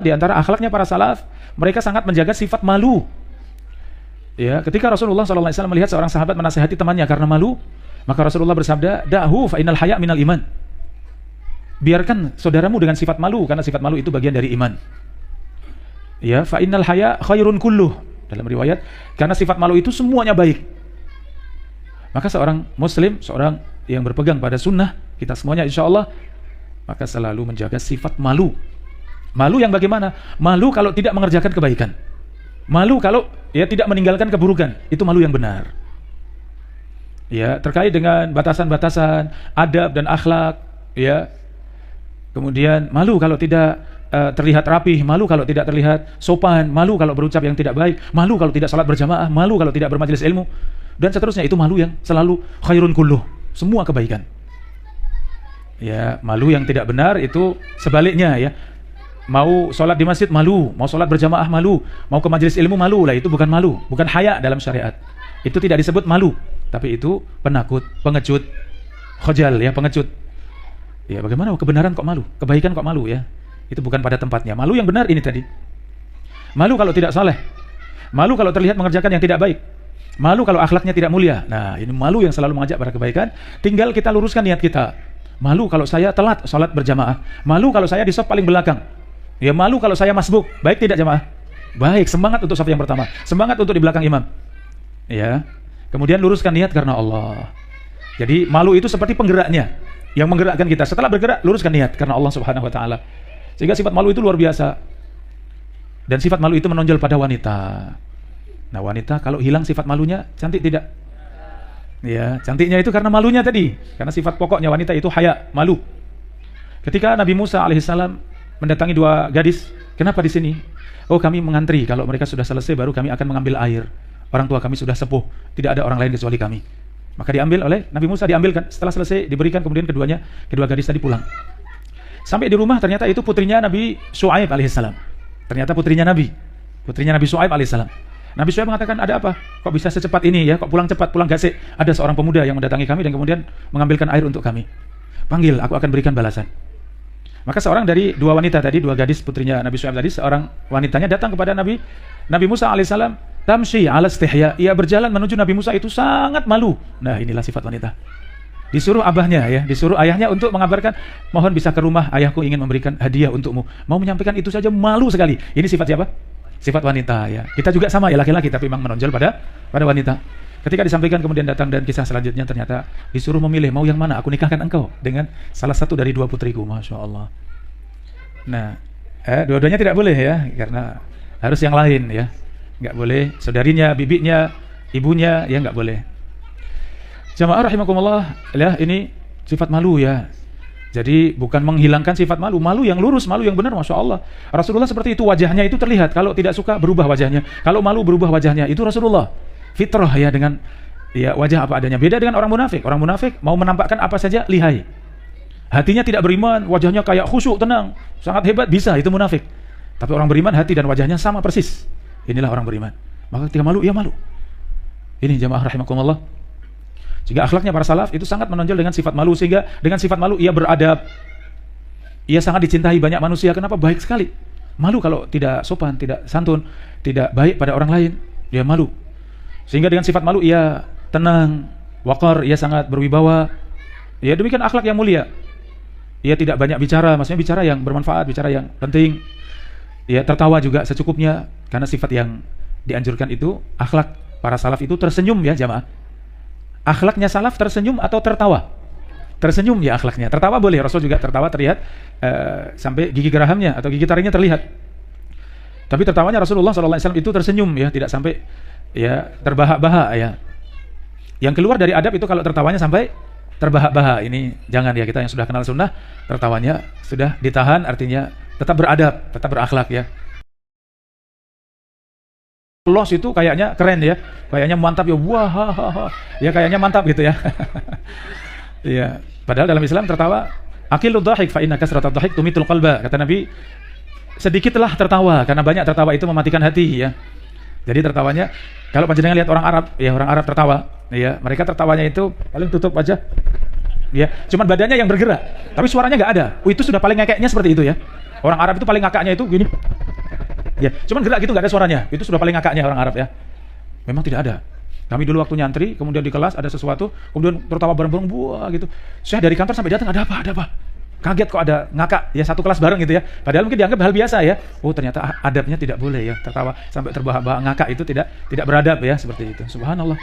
Di antara akhlaknya para salaf, mereka sangat menjaga sifat malu. Ya, ketika Rasulullah SAW melihat seorang sahabat menasihati temannya karena malu, maka Rasulullah bersabda, "Da'hu fa innal haya' minal iman." Biarkan saudaramu dengan sifat malu, karena sifat malu itu bagian dari iman. Ya, fa innal haya' khairun kulluh. Dalam riwayat, karena sifat malu itu semuanya baik. Maka seorang muslim, seorang yang berpegang pada sunnah, kita semuanya insya Allah, maka selalu menjaga sifat malu. Malu yang bagaimana? Malu kalau tidak mengerjakan kebaikan. Malu kalau tidak meninggalkan keburukan. Itu malu yang benar. Ya, terkait dengan batasan-batasan adab dan akhlak, ya. Kemudian malu kalau tidak terlihat rapih, malu kalau tidak terlihat sopan, malu kalau berucap yang tidak baik, malu kalau tidak salat berjamaah, malu kalau tidak bermajelis ilmu, dan seterusnya. Itu malu yang selalu khairun kulluh, semua kebaikan. Ya, malu yang tidak benar itu sebaliknya, ya. Mau sholat di masjid malu, mau sholat berjamaah malu, mau ke majelis ilmu malu, lah itu bukan malu, bukan haya dalam syariat. Itu tidak disebut malu, tapi itu penakut, pengecut, khojal, ya, pengecut. Ya, bagaimana kebenaran kok malu, kebaikan kok malu, ya. Itu bukan pada tempatnya. Malu yang benar ini tadi. Malu kalau tidak saleh, malu kalau terlihat mengerjakan yang tidak baik, malu kalau akhlaknya tidak mulia. Nah, ini malu yang selalu mengajak pada kebaikan. Tinggal kita luruskan niat kita. Malu kalau saya telat sholat berjamaah, malu kalau saya di saf paling belakang. Ya, malu kalau saya masbuk. Baik tidak jamaah? Baik, semangat untuk saf yang pertama, semangat untuk di belakang imam. Ya. Kemudian luruskan niat karena Allah. Jadi malu itu seperti penggeraknya yang menggerakkan kita. Setelah bergerak, luruskan niat karena Allah Subhanahu wa taala. Sehingga sifat malu itu luar biasa. Dan sifat malu itu menonjol pada wanita. Nah, wanita kalau hilang sifat malunya, cantik tidak? Ya, cantiknya itu karena malunya tadi. Karena sifat pokoknya wanita itu haya, malu. Ketika Nabi Musa alaihissalam mendatangi dua gadis, kenapa di sini? Oh, kami mengantri, kalau mereka sudah selesai baru kami akan mengambil air. Orang tua kami sudah sepuh, tidak ada orang lain kecuali kami. Maka diambil oleh Nabi Musa, diambilkan. Setelah selesai diberikan, kemudian kedua gadis tadi pulang. Sampai di rumah ternyata itu putrinya Nabi Syuaib alaihissalam. Ternyata putrinya Nabi Syuaib alaihissalam. Nabi Syuaib mengatakan, ada apa? Kok bisa secepat ini, ya? Kok pulang cepat, pulang gasik? Ada seorang pemuda yang mendatangi kami dan kemudian mengambilkan air untuk kami. Panggil, aku akan berikan balasan. Maka seorang dari dua wanita tadi, dua gadis putrinya Nabi Syuaib tadi, seorang wanitanya datang kepada Nabi Musa alaihissalam, tamshi ala istihya. Ia berjalan menuju Nabi Musa itu sangat malu. Nah, inilah sifat wanita. Disuruh abahnya, ya, disuruh ayahnya untuk mengabarkan, mohon bisa ke rumah, ayahku ingin memberikan hadiah untukmu. Mau menyampaikan itu saja malu sekali. Ini sifat siapa? Sifat wanita, ya. Kita juga sama, ya, laki-laki, tapi memang menonjol pada wanita. Ketika disampaikan kemudian datang dan kisah selanjutnya ternyata disuruh memilih, mau yang mana? Aku nikahkan engkau dengan salah satu dari dua putriku. Masya Allah. Nah, dua-duanya tidak boleh, ya, karena harus yang lain, ya. Nggak boleh saudarinya, bibinya, ibunya, ya, nggak boleh. Jamaah rahimakumullah, ya, ini sifat malu, ya. Jadi bukan menghilangkan sifat malu, malu yang lurus, malu yang benar, Masya Allah. Rasulullah seperti itu, wajahnya itu terlihat. Kalau tidak suka berubah wajahnya, kalau malu berubah wajahnya. Itu Rasulullah. Fitrah, ya, dengan, ya, wajah apa adanya. Beda dengan orang munafik. Orang munafik mau menampakkan apa saja lihai. Hatinya tidak beriman, wajahnya kayak khusyuk, tenang, sangat hebat, bisa, itu munafik. Tapi orang beriman, hati dan wajahnya sama persis. Inilah orang beriman. Maka ketika malu, ya malu. Ini jamaah rahimakumullah. Sehingga akhlaknya para salaf itu sangat menonjol dengan sifat malu. Sehingga dengan sifat malu ia beradab. Ia sangat dicintai banyak manusia. Kenapa? Baik sekali. Malu kalau tidak sopan, tidak santun, tidak baik pada orang lain, dia malu. Sehingga dengan sifat malu ia tenang, waqar, ia sangat berwibawa. Ya, demikian akhlak yang mulia. Ia tidak banyak bicara, maksudnya bicara yang bermanfaat, bicara yang penting. Ya, tertawa juga secukupnya, karena sifat yang dianjurkan itu, akhlak para salaf itu tersenyum, ya jamaah. Akhlaknya salaf tersenyum atau tertawa? Tersenyum, ya, akhlaknya. Tertawa boleh, Rasul juga tertawa terlihat sampai gigi gerahamnya atau gigi taringnya terlihat. Tapi tertawanya Rasulullah SAW itu tersenyum, ya, tidak sampai, ya, terbahak-bahak, ya. Yang keluar dari adab itu kalau tertawanya sampai terbahak-bahak. Ini jangan, ya, kita yang sudah kenal sunnah, tertawanya sudah ditahan, artinya tetap beradab, tetap berakhlak, ya. Los itu kayaknya keren, ya, kayaknya mantap, ya, wah, ya, kayaknya mantap gitu, ya. Ya, padahal dalam Islam tertawa, aqillu dhahik fa inna kasratat dhahik tumitul qalba. Kata Nabi, sedikitlah tertawa, karena banyak tertawa itu mematikan hati, ya. Jadi tertawanya, kalau panjenengan lihat orang Arab, ya, orang Arab tertawa, ya, mereka tertawanya itu paling tutup wajah, ya, cuma badannya yang bergerak, tapi suaranya nggak ada. Itu sudah paling ngekeknya seperti itu, ya. Orang Arab itu paling ngakaknya itu gini. Ya, cuman gerak gitu nggak ada suaranya. Itu sudah paling ngakaknya orang Arab ya. Memang tidak ada. Kami dulu waktu nyantri, kemudian di kelas ada sesuatu, kemudian tertawa bareng-bareng, buah gitu. Saya dari kantor sampai datang, ada apa? Kaget kok ada ngakak, ya satu kelas bareng gitu ya. Padahal mungkin dianggap hal biasa ya. Oh ternyata adabnya tidak boleh ya, tertawa sampai terbahak-bahak, ngakak itu tidak beradab ya, seperti itu. Subhanallah.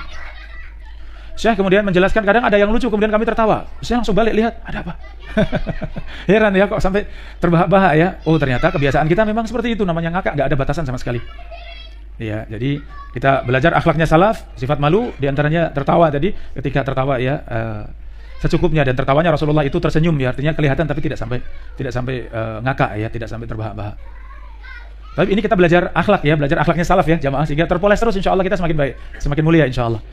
Syekh kemudian menjelaskan kadang ada yang lucu, kemudian kami tertawa. Saya langsung balik lihat, ada apa? Heran ya kok sampai terbahak-bahak ya. Oh ternyata kebiasaan kita memang seperti itu, namanya ngakak, nggak ada batasan sama sekali. Ya, jadi kita belajar akhlaknya salaf, sifat malu, diantaranya tertawa tadi, ketika tertawa ya secukupnya, dan tertawanya Rasulullah itu tersenyum ya, artinya kelihatan tapi tidak sampai ngakak ya, tidak sampai terbahak-bahak. Tapi ini kita belajar akhlak ya, belajar akhlaknya salaf ya jamaah, sehingga terpoles terus insya Allah kita semakin baik, semakin mulia insya Allah.